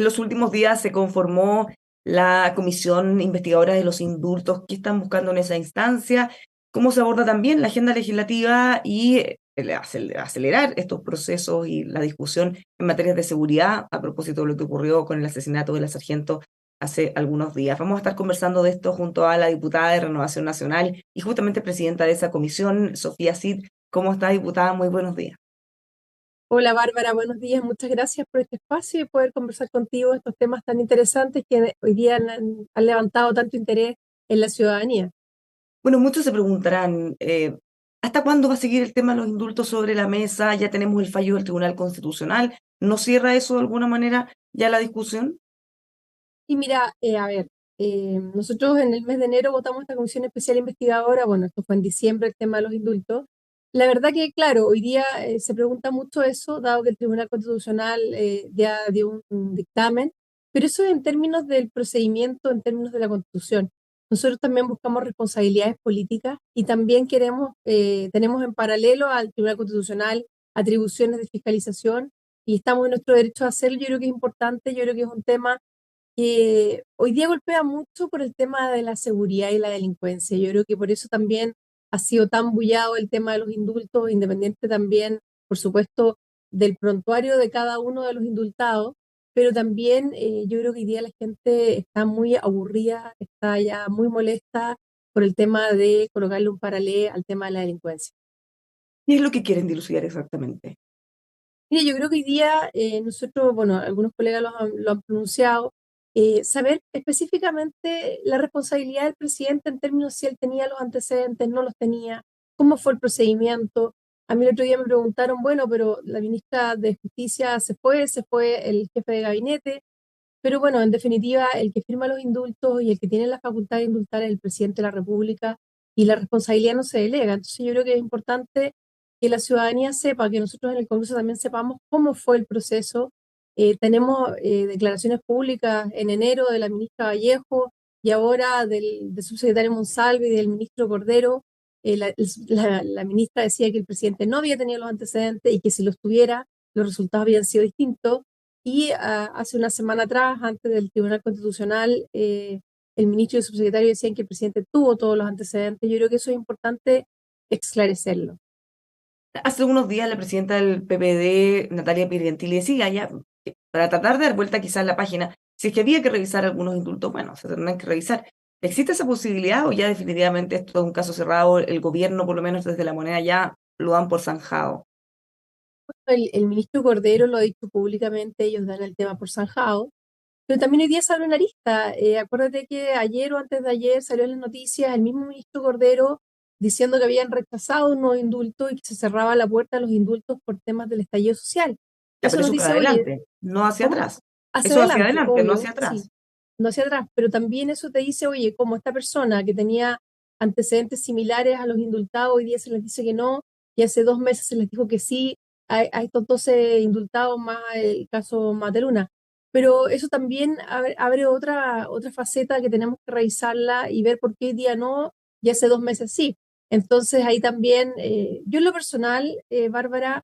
En los últimos días se conformó la comisión investigadora de los indultos. ¿Qué están buscando en esa instancia? ¿Cómo se aborda también la agenda legislativa y acelerar estos procesos y la discusión en materias de seguridad a propósito de lo que ocurrió con el asesinato de la sargento hace algunos días? Vamos a estar conversando de esto junto a la diputada de Renovación Nacional y justamente presidenta de esa comisión, Sofía Cid. ¿Cómo está, diputada? Muy buenos días. Hola Bárbara, buenos días. Muchas gracias por este espacio y poder conversar contigo estos temas tan interesantes que hoy día han levantado tanto interés en la ciudadanía. Bueno, muchos se preguntarán, ¿hasta cuándo va a seguir el tema de los indultos sobre la mesa? Ya tenemos el fallo del Tribunal Constitucional. ¿No cierra eso de alguna manera ya la discusión? Y mira, a ver, nosotros en el mes de enero votamos esta comisión especial investigadora. Bueno, esto fue en diciembre el tema de los indultos. La verdad que, claro, hoy día se pregunta mucho eso, dado que el Tribunal Constitucional ya dio un dictamen, pero eso en términos del procedimiento, en términos de la Constitución. Nosotros también buscamos responsabilidades políticas y también tenemos en paralelo al Tribunal Constitucional atribuciones de fiscalización y estamos en nuestro derecho a hacerlo. Yo creo que es importante, yo creo que es un tema que hoy día golpea mucho por el tema de la seguridad y la delincuencia. Yo creo que por eso también ha sido tan bullado el tema de los indultos, independiente también, por supuesto, del prontuario de cada uno de los indultados, pero también yo creo que hoy día la gente está muy aburrida, está ya muy molesta por el tema de colocarle un paralelo al tema de la delincuencia. ¿Qué es lo que quieren dilucidar exactamente? Mire, yo creo que hoy día nosotros, bueno, algunos colegas lo han pronunciado, saber específicamente la responsabilidad del presidente en términos si él tenía los antecedentes, no los tenía, cómo fue el procedimiento. A mí el otro día me preguntaron, bueno, pero la ministra de Justicia se fue el jefe de gabinete, pero bueno, en definitiva, el que firma los indultos y el que tiene la facultad de indultar es el presidente de la República y la responsabilidad no se delega. Entonces yo creo que es importante que la ciudadanía sepa, que nosotros en el Congreso también sepamos cómo fue el proceso. Tenemos declaraciones públicas en enero de la ministra Vallejo y ahora del subsecretario Monsalve y del ministro Cordero. La ministra decía que el presidente no había tenido los antecedentes y que si los tuviera, los resultados habían sido distintos. Y hace una semana atrás, antes del Tribunal Constitucional, el ministro y el subsecretario decían que el presidente tuvo todos los antecedentes. Yo creo que eso es importante esclarecerlo. Hace algunos días la presidenta del PPD, Natalia Pirgentili, decía ya, que para tratar de dar vuelta quizás la página, si es que había que revisar algunos indultos, bueno, se tendrán que revisar. ¿Existe esa posibilidad o ya definitivamente esto es un caso cerrado? El gobierno, por lo menos desde la moneda, ya lo dan por zanjado. El ministro Cordero lo ha dicho públicamente, ellos dan el tema por zanjado, pero también hoy día se abre una arista. Acuérdate que ayer o antes de ayer salió en las noticias el mismo ministro Cordero diciendo que habían rechazado un nuevo indulto y que se cerraba la puerta a los indultos por temas del estallido social. Ya, Eso pero nos eso para dice, oye, adelante, no hacia ¿cómo? atrás. Hacia Eso hacia adelante, adelante, no obvio, hacia sí, atrás. no hacia atrás, pero también eso te dice, oye, como esta persona que tenía antecedentes similares a los indultados, hoy día se les dice que no, y hace 2 meses se les dijo que sí a estos 12 indultados más el caso Materuna. Pero eso también abre otra faceta que tenemos que revisarla y ver por qué hoy día no, y hace 2 meses sí. Entonces ahí también, yo en lo personal, Bárbara,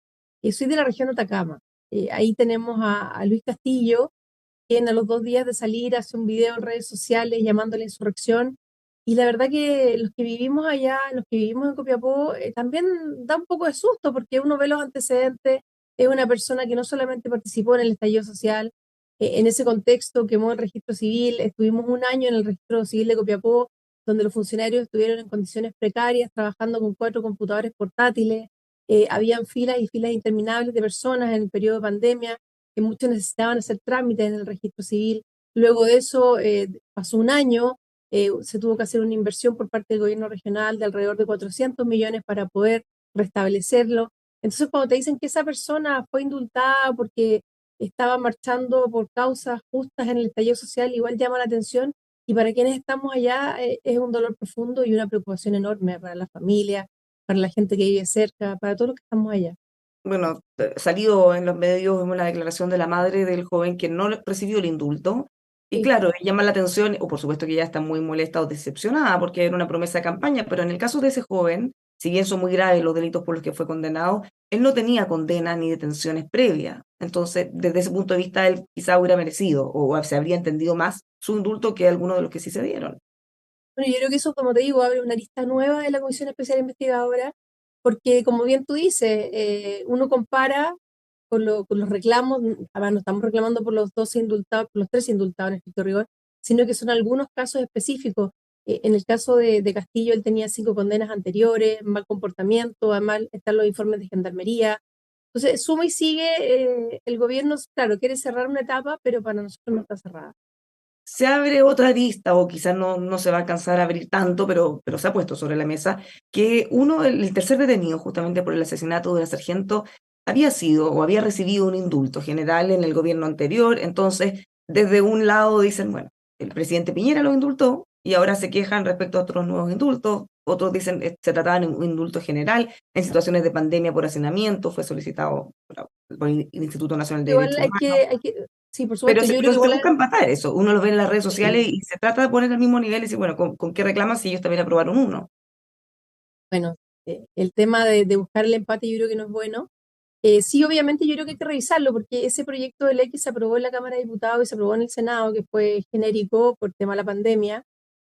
soy de la región de Atacama. Ahí tenemos a Luis Castillo, quien a los 2 días de salir hace un video en redes sociales llamando a la insurrección. Y la verdad que los que vivimos allá, los que vivimos en Copiapó, también da un poco de susto porque uno ve los antecedentes, es una persona que no solamente participó en el estallido social, en ese contexto quemó el registro civil, estuvimos un año en el registro civil de Copiapó, donde los funcionarios estuvieron en condiciones precarias, trabajando con 4 computadores portátiles, habían filas y filas interminables de personas en el periodo de pandemia, que muchos necesitaban hacer trámites en el registro civil. Luego de eso pasó un año, se tuvo que hacer una inversión por parte del gobierno regional de alrededor de 400 millones para poder restablecerlo. Entonces, cuando te dicen que esa persona fue indultada porque estaba marchando por causas justas en el estallido social, igual llama la atención. Y para quienes estamos allá es un dolor profundo y una preocupación enorme para la familia, para la gente que vive cerca, para todos los que estamos allá. Bueno, salido en los medios vimos la declaración de la madre del joven que no recibió el indulto. Y Sí. claro, llama la atención, o por supuesto que ella está muy molesta o decepcionada porque era una promesa de campaña, pero en el caso de ese joven, si bien son muy graves los delitos por los que fue condenado, él no tenía condena ni detenciones previas. Entonces, desde ese punto de vista, él quizá hubiera merecido o se habría entendido más su indulto que algunos de los que sí se dieron. Bueno, yo creo que eso, como te digo, abre una lista nueva de la Comisión Especial Investigadora, porque como bien tú dices, uno compara con los reclamos, además no estamos reclamando por los 12 indultados, por los 13 indultados en estricto rigor, sino que son algunos casos específicos. En el caso de Castillo, él tenía 5 condenas anteriores, mal comportamiento, además están los informes de gendarmería. Entonces, suma y sigue, el gobierno, claro, quiere cerrar una etapa, pero para nosotros no está cerrada. Se abre otra lista, o quizás no se va a alcanzar a abrir tanto, pero se ha puesto sobre la mesa, que el tercer detenido, justamente por el asesinato de la sargento, había sido o había recibido un indulto general en el gobierno anterior. Entonces, desde un lado dicen, bueno, el presidente Piñera lo indultó y ahora se quejan respecto a otros nuevos indultos. Otros dicen se trataba de un indulto general en situaciones de pandemia por hacinamiento, fue solicitado por el Instituto Nacional de Igual Derechos Humanos. sí, por Pero supuesto, yo creo pero que se igual busca empatar eso. Uno lo ve en las redes sociales sí. y se trata de poner al mismo nivel y decir, bueno, ¿con qué reclaman si ellos también aprobaron uno? Bueno, el tema de buscar el empate yo creo que no es bueno. Sí, obviamente yo creo que hay que revisarlo porque ese proyecto de ley que se aprobó en la Cámara de Diputados y se aprobó en el Senado, que fue genérico por tema de la pandemia,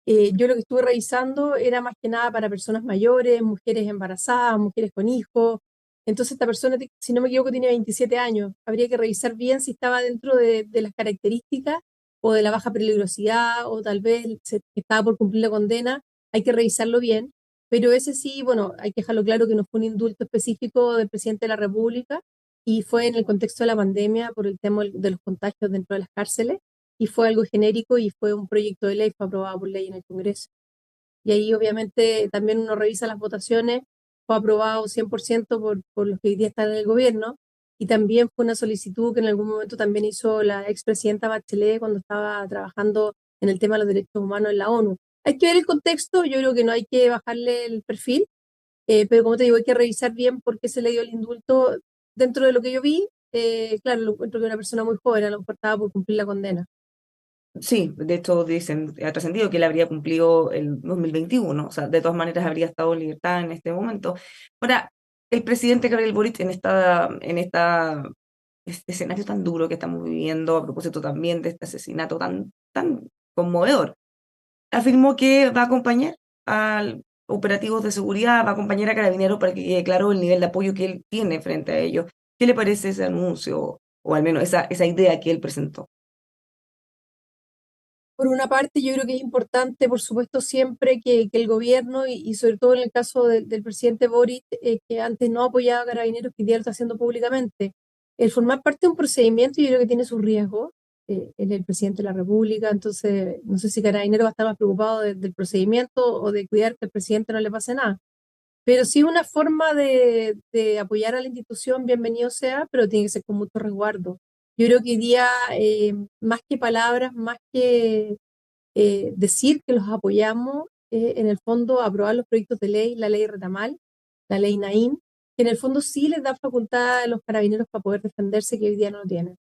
yo lo que estuve revisando era más que nada para personas mayores, mujeres embarazadas, mujeres con hijos. Entonces esta persona, si no me equivoco, tiene 27 años. Habría que revisar bien si estaba dentro de las características o de la baja peligrosidad o tal vez estaba por cumplir la condena. Hay que revisarlo bien. Pero ese sí, bueno, hay que dejarlo claro que no fue un indulto específico del presidente de la República y fue en el contexto de la pandemia por el tema de los contagios dentro de las cárceles y fue algo genérico y fue un proyecto de ley, fue aprobado por ley en el Congreso. Y ahí obviamente también uno revisa las votaciones, fue aprobado 100% por los que hoy día están en el gobierno y también fue una solicitud que en algún momento también hizo la expresidenta Bachelet cuando estaba trabajando en el tema de los derechos humanos en la ONU. Hay que ver el contexto, yo creo que no hay que bajarle el perfil, pero como te digo, hay que revisar bien por qué se le dio el indulto. Dentro de lo que yo vi, claro, lo encuentro que una persona muy joven, a lo mejor estaba por cumplir la condena. Sí, de hecho dicen, ha trascendido que él habría cumplido el 2021, o sea, de todas maneras habría estado en libertad en este momento. Ahora, el presidente Gabriel Boric este escenario tan duro que estamos viviendo, a propósito también de este asesinato tan conmovedor, afirmó que va a acompañar a operativos de seguridad, va a acompañar a Carabineros para que quede claro el nivel de apoyo que él tiene frente a ellos. ¿Qué le parece ese anuncio, o al menos esa idea que él presentó? Por una parte, yo creo que es importante, por supuesto, siempre que el gobierno, y sobre todo en el caso del presidente Boric, que antes no apoyaba a Carabineros, que ya lo está haciendo públicamente, el formar parte de un procedimiento, yo creo que tiene sus riesgos. Él es el presidente de la República, entonces no sé si Carabineros va a estar más preocupado del procedimiento o de cuidar que al presidente no le pase nada. Pero sí una forma de apoyar a la institución, bienvenido sea, pero tiene que ser con mucho resguardo. Yo creo que hoy día, más que palabras, más que decir que los apoyamos, en el fondo aprobar los proyectos de ley, la ley Retamal, la ley Naín, que en el fondo sí les da facultad a los carabineros para poder defenderse que hoy día no lo tienen.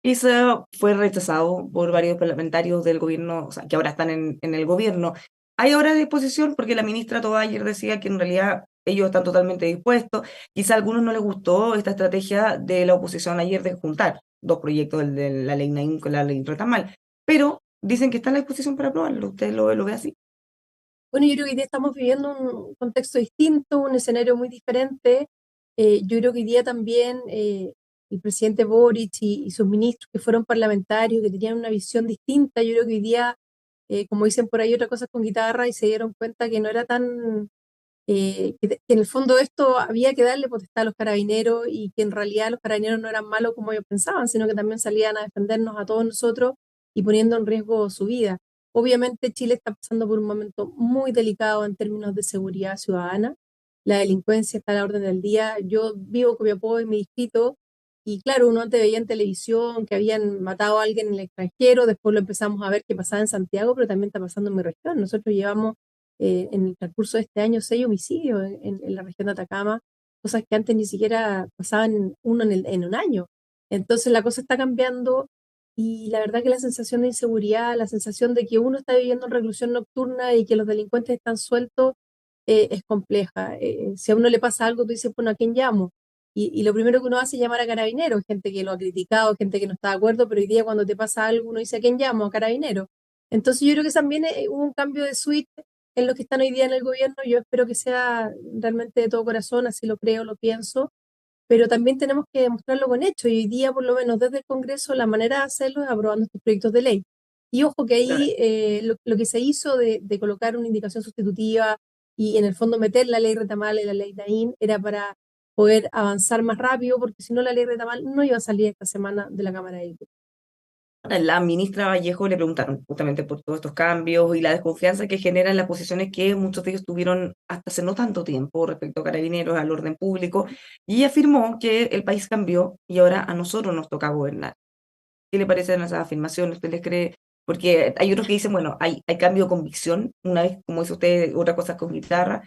Y eso fue rechazado por varios parlamentarios del gobierno, o sea, que ahora están en el gobierno. Hay ahora disposición porque la ministra Tobá ayer decía que en realidad ellos están totalmente dispuestos. Quizá a algunos no les gustó esta estrategia de la oposición ayer de juntar dos proyectos, el de la ley Naim con la ley Retamal, pero dicen que está a la disposición para aprobarlo. ¿Usted lo ve así? Bueno, yo creo que hoy día estamos viviendo un contexto distinto, un escenario muy diferente. Yo creo que hoy día también, el presidente Boric y sus ministros que fueron parlamentarios, que tenían una visión distinta, yo creo que hoy día, como dicen por ahí, otra cosa con guitarra y se dieron cuenta que no era tan, que en el fondo esto había que darle potestad a los carabineros y que en realidad los carabineros no eran malos como ellos pensaban, sino que también salían a defendernos a todos nosotros y poniendo en riesgo su vida. Obviamente Chile está pasando por un momento muy delicado en términos de seguridad ciudadana. La delincuencia está a la orden del día. Yo vivo con mi apoyo en mi distrito y claro, uno antes veía en televisión que habían matado a alguien en el extranjero, después lo empezamos a ver que pasaba en Santiago, pero también está pasando en mi región. Nosotros llevamos, en el transcurso de este año 6 homicidios en la región de Atacama, cosas que antes ni siquiera pasaban uno en un año. Entonces la cosa está cambiando y la verdad que la sensación de inseguridad, la sensación de que uno está viviendo en reclusión nocturna y que los delincuentes están sueltos, es compleja. Si a uno le pasa algo, tú dices, bueno, ¿a quién llamo? Y lo primero que uno hace es llamar a Carabineros, gente que lo ha criticado, gente que no está de acuerdo, pero hoy día cuando te pasa algo, uno dice, ¿a quién llamo? A Carabineros. Entonces yo creo que también hubo un cambio de suite en los que están hoy día en el gobierno. Yo espero que sea realmente de todo corazón, así lo creo, lo pienso, pero también tenemos que demostrarlo con hechos. Y hoy día, por lo menos desde el Congreso, la manera de hacerlo es aprobando estos proyectos de ley. Y ojo que Claro. ahí lo que se hizo de colocar una indicación sustitutiva y en el fondo meter la ley Retamal y la ley Naín era para poder avanzar más rápido, porque si no la ley Retamal no iba a salir esta semana de la Cámara de Diputados. A la ministra Vallejo le preguntaron justamente por todos estos cambios y la desconfianza que generan las posiciones que muchos de ellos tuvieron hasta hace no tanto tiempo respecto a Carabineros, al orden público, y ella afirmó que el país cambió y ahora a nosotros nos toca gobernar. ¿Qué le parecen esas afirmaciones? ¿Usted les cree? Porque hay otros que dicen, bueno, hay cambio de convicción, una vez, como dice usted, otra cosa es con guitarra.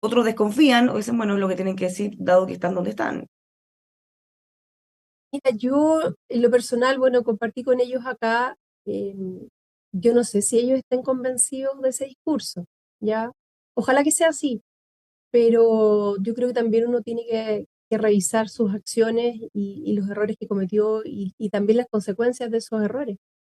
Otros desconfían o dicen, bueno, es lo que tienen que decir, dado que están donde están. Mira, yo en lo personal, bueno, compartí con ellos acá, eh, yo no sé si ellos estén convencidos de ese discurso, ¿ya? Ojalá que sea así, pero yo creo que también uno tiene que revisar sus acciones y los errores que cometió y también las consecuencias de esos errores,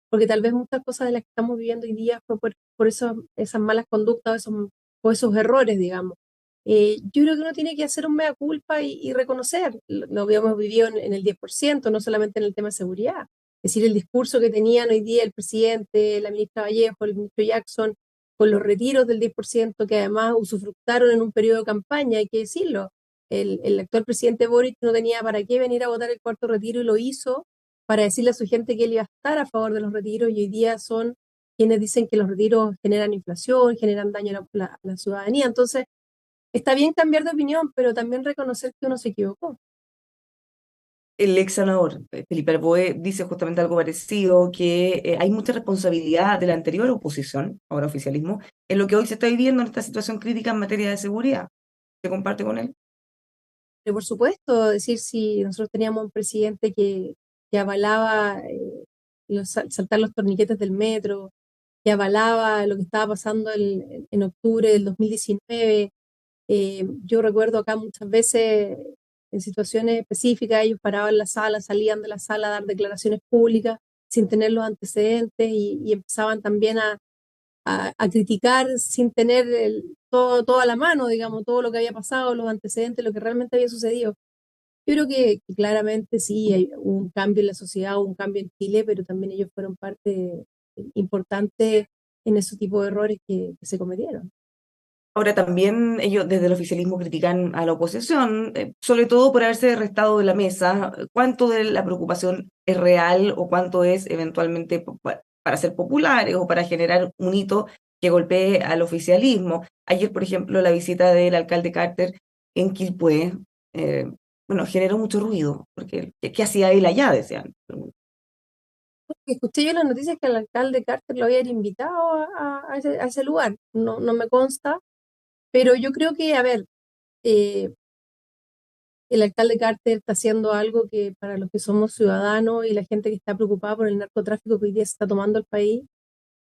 porque tal vez muchas cosas de las que estamos viviendo hoy día fue por esas malas conductas o esos errores, digamos. Yo creo que uno tiene que hacer un mea culpa y reconocer, lo habíamos vivido en el 10%, no solamente en el tema de seguridad. Es decir, el discurso que tenían hoy día el presidente, la ministra Vallejo, el ministro Jackson, con los retiros del 10%, que además usufructaron en un periodo de campaña, hay que decirlo. El actual presidente Boric no tenía para qué venir a votar el cuarto retiro y lo hizo para decirle a su gente que él iba a estar a favor de los retiros y hoy día son quienes dicen que los retiros generan inflación, generan daño a la ciudadanía. Entonces, está bien cambiar de opinión, pero también reconocer que uno se equivocó. El ex senador Felipe Arboe dice justamente algo parecido, que hay mucha responsabilidad de la anterior oposición, ahora oficialismo, en lo que hoy se está viviendo en esta situación crítica en materia de seguridad. ¿Se comparte con él? Pero por supuesto, decir si nosotros teníamos un presidente que avalaba saltar los torniquetes del metro, que avalaba lo que estaba pasando en octubre del 2019. Yo recuerdo acá muchas veces en situaciones específicas, ellos paraban la sala, salían de la sala a dar declaraciones públicas sin tener los antecedentes y empezaban también a criticar sin tener todo a la mano, digamos, todo lo que había pasado, los antecedentes, lo que realmente había sucedido. Yo creo que claramente sí, hay un cambio en la sociedad, hubo un cambio en Chile, pero también ellos fueron parte importante en ese tipo de errores que se cometieron. Ahora también ellos desde el oficialismo critican a la oposición, sobre todo por haberse restado de la mesa. ¿Cuánto de la preocupación es real o cuánto es eventualmente para ser populares o para generar un hito que golpee al oficialismo? Ayer, por ejemplo, la visita del alcalde Carter en Quilpué, eh, bueno, generó mucho ruido, porque ¿qué hacía él allá? Decían. Escuché yo las noticias que el alcalde Carter lo habían invitado a ese lugar, no me consta, pero yo creo que, a ver, eh, el alcalde Carter está haciendo algo que para los que somos ciudadanos y la gente que está preocupada por el narcotráfico que hoy día se está tomando el país,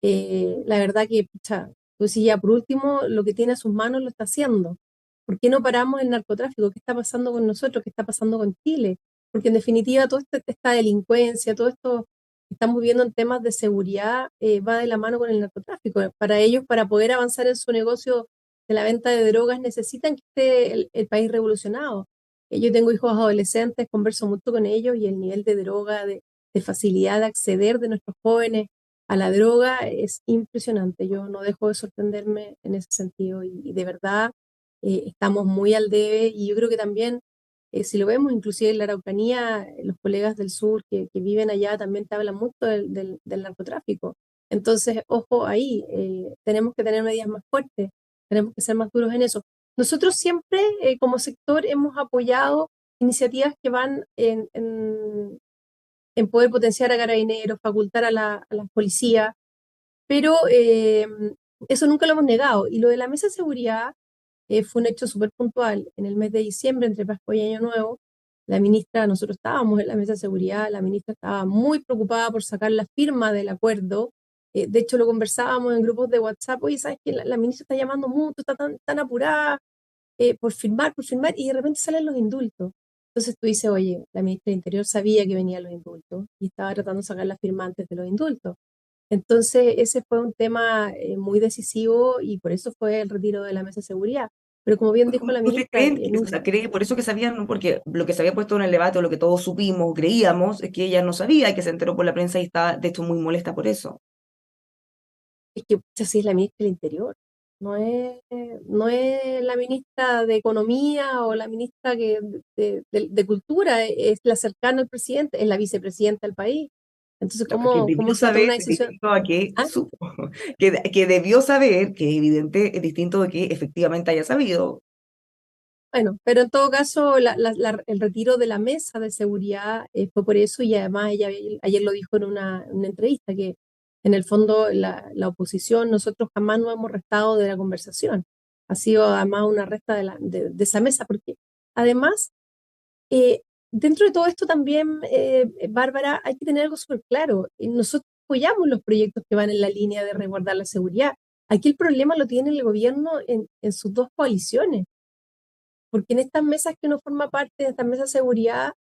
la verdad que, pucha, pues sí, ya por último, lo que tiene a sus manos lo está haciendo. ¿Por qué no paramos el narcotráfico? ¿Qué está pasando con nosotros? ¿Qué está pasando con Chile? Porque en definitiva, toda esta delincuencia, todo esto que estamos viendo en temas de seguridad, va de la mano con el narcotráfico. Para ellos, para poder avanzar en su negocio de la venta de drogas, necesitan que esté el país revolucionado. Yo tengo hijos adolescentes, converso mucho con ellos y el nivel de droga, de facilidad de acceder de nuestros jóvenes a la droga es impresionante. Yo no dejo de sorprenderme en ese sentido y de verdad estamos muy al debe y yo creo que también, si lo vemos inclusive en la Araucanía, los colegas del sur que viven allá también te hablan mucho del narcotráfico. Entonces, ojo ahí, tenemos que tener medidas más fuertes, tenemos que ser más duros en eso. Nosotros siempre, como sector, hemos apoyado iniciativas que van en poder potenciar a carabineros, facultar a las policías, pero eso nunca lo hemos negado. Y lo de la mesa de seguridad fue un hecho súper puntual. En el mes de diciembre, entre Pascua y Año Nuevo, la ministra, nosotros estábamos en la mesa de seguridad, la ministra estaba muy preocupada por sacar la firma del acuerdo De hecho, lo conversábamos en grupos de WhatsApp, oye, ¿sabes qué? La ministra está llamando mucho, está tan apurada por firmar, y de repente salen los indultos. Entonces tú dices, oye, la ministra del Interior sabía que venían los indultos y estaba tratando de sacar las firmas antes de los indultos. Entonces, ese fue un tema muy decisivo y por eso fue el retiro de la mesa de seguridad. Pero como bien dijo la ¿Usted ministra, creen que, o sea, cree por eso que sabían, ¿no? Porque lo que se había puesto en el debate, o lo que todos supimos, creíamos, es que ella no sabía y que se enteró por la prensa y está, de hecho, muy molesta por eso? es que pucha, sí es la ministra del Interior, no es la ministra de Economía o la ministra de Cultura, es la cercana al presidente, es la vicepresidenta del país. Entonces, No, que ¿cómo debió se va a tomar saber, una es decisión? distinto a que ¿Ah? supo. Que debió saber, que es evidente, es distinto de que efectivamente haya sabido. Bueno, pero en todo caso, el retiro de la mesa de seguridad fue por eso, y además ella ayer lo dijo en una entrevista, que en el fondo la oposición, nosotros jamás nos hemos restado de la conversación. Ha sido además una resta de esa mesa, porque además, eh, dentro de todo esto también, Bárbara, hay que tener algo súper claro. Nosotros apoyamos los proyectos que van en la línea de resguardar la seguridad. Aquí el problema lo tiene el gobierno en sus dos coaliciones, porque en estas mesas que uno forma parte, de estas mesas de seguridad,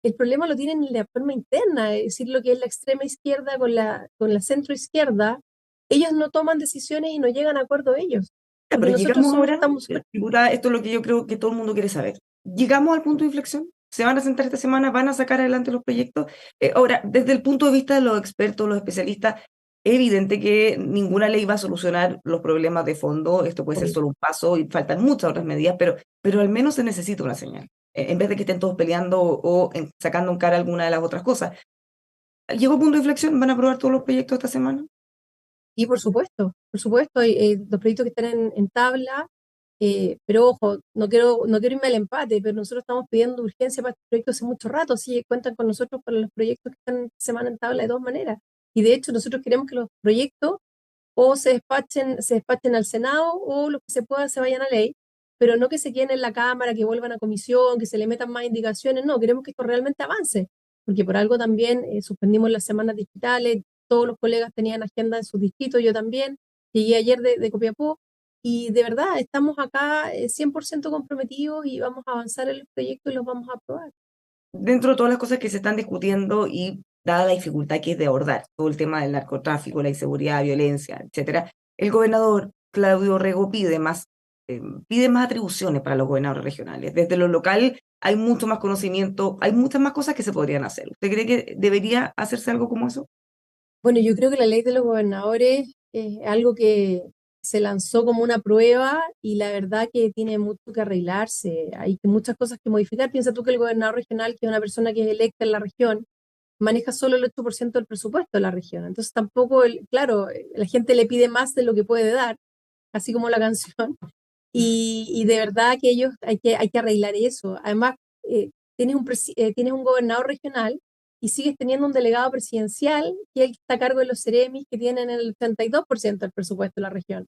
el problema lo tienen en la forma interna, es decir, lo que es la extrema izquierda con la centro izquierda, ellos no toman decisiones y no llegan a acuerdo ellos, Ya, porque pero nosotros llegamos somos, ahora, estamos súper. diputada, esto es lo que yo creo que todo el mundo quiere saber. ¿Llegamos al punto de inflexión? ¿Se van a sentar esta semana? ¿Van a sacar adelante los proyectos? Ahora, desde el punto de vista de los expertos, los especialistas, es evidente que ninguna ley va a solucionar los problemas de fondo. Esto puede ser Obvio. solo un paso y faltan muchas otras medidas, pero al menos se necesita una señal. En vez de que estén todos peleando o sacando en cara alguna de las otras cosas. ¿Llegó punto de inflexión? ¿Van a aprobar todos los proyectos esta semana? Y por supuesto, los proyectos que están en tabla, pero ojo, no quiero irme al empate, pero nosotros estamos pidiendo urgencia para estos proyectos hace mucho rato, así que cuentan con nosotros para los proyectos que están esta semana en tabla de dos maneras. Y de hecho, nosotros queremos que los proyectos o se despachen al Senado o los que se pueda se vayan a ley, pero no que se queden en la Cámara, que vuelvan a comisión, que se le metan más indicaciones, no, queremos que esto realmente avance, porque por algo también suspendimos las semanas digitales, todos los colegas tenían agenda en sus distritos, yo también, llegué ayer de Copiapó, y de verdad estamos acá 100% comprometidos y vamos a avanzar en los proyectos y los vamos a aprobar. Dentro de todas las cosas que se están discutiendo y dada la dificultad que es de abordar todo el tema del narcotráfico, la inseguridad, violencia, etcétera, el gobernador Claudio Rego pide más atribuciones para los gobernadores regionales. Desde lo local hay mucho más conocimiento, hay muchas más cosas que se podrían hacer. ¿Usted cree que debería hacerse algo como eso? Bueno, yo creo que la ley de los gobernadores es algo que se lanzó como una prueba y la verdad que tiene mucho que arreglarse. Hay muchas cosas que modificar. Piensa tú que el gobernador regional, que es una persona que es electa en la región, maneja solo el 8% del presupuesto de la región. Entonces tampoco, claro, la gente le pide más de lo que puede dar, así como la canción. Y de verdad que ellos hay que arreglar eso. Además, tienes un gobernador regional y sigues teniendo un delegado presidencial que es el que está a cargo de los Ceremis, que tienen el 32% del presupuesto de la región.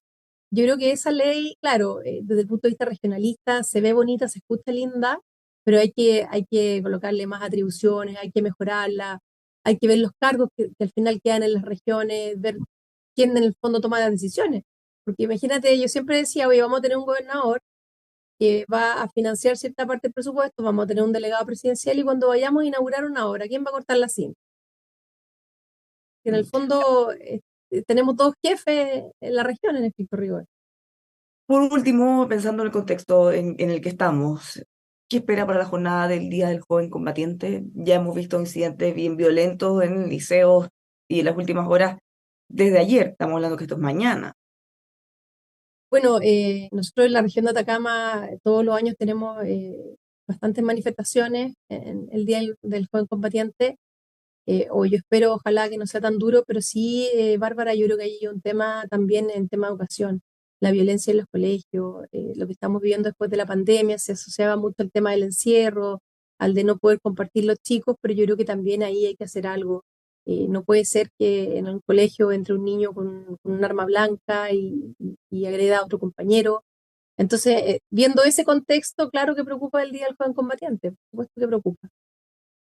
Yo creo que esa ley, claro, desde el punto de vista regionalista, se ve bonita, se escucha linda, pero hay que colocarle más atribuciones, hay que mejorarla, hay que ver los cargos que al final quedan en las regiones, ver quién en el fondo toma las decisiones. Porque imagínate, yo siempre decía, oye, vamos a tener un gobernador que va a financiar cierta parte del presupuesto, vamos a tener un delegado presidencial y cuando vayamos a inaugurar una obra, ¿quién va a cortar la cinta? Que en el Mm. fondo tenemos dos jefes en la región en estricto rigor. Por último, pensando en el contexto en el que estamos, ¿qué espera para la jornada del Día del Joven Combatiente? Ya hemos visto incidentes bien violentos en liceos y en las últimas horas, desde ayer, estamos hablando que esto es mañana. Bueno, nosotros en la región de Atacama todos los años tenemos bastantes manifestaciones en el Día del Joven Combatiente. O yo espero, ojalá que no sea tan duro, pero sí, Bárbara, yo creo que hay un tema también en tema de educación, la violencia en los colegios, lo que estamos viviendo después de la pandemia, se asociaba mucho al tema del encierro, al de no poder compartir los chicos, pero yo creo que también ahí hay que hacer algo. No puede ser que en un colegio entre un niño con un arma blanca y agreda a otro compañero. Entonces, viendo ese contexto, claro que preocupa el Día del Joven Combatiente, por supuesto que preocupa.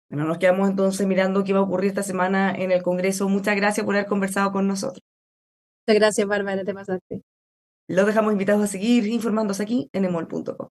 Bueno, nos quedamos entonces mirando qué va a ocurrir esta semana en el Congreso. Muchas gracias por haber conversado con nosotros. Muchas gracias, Bárbara, te pasaste. Los dejamos invitados a seguir informándose aquí en emol.com.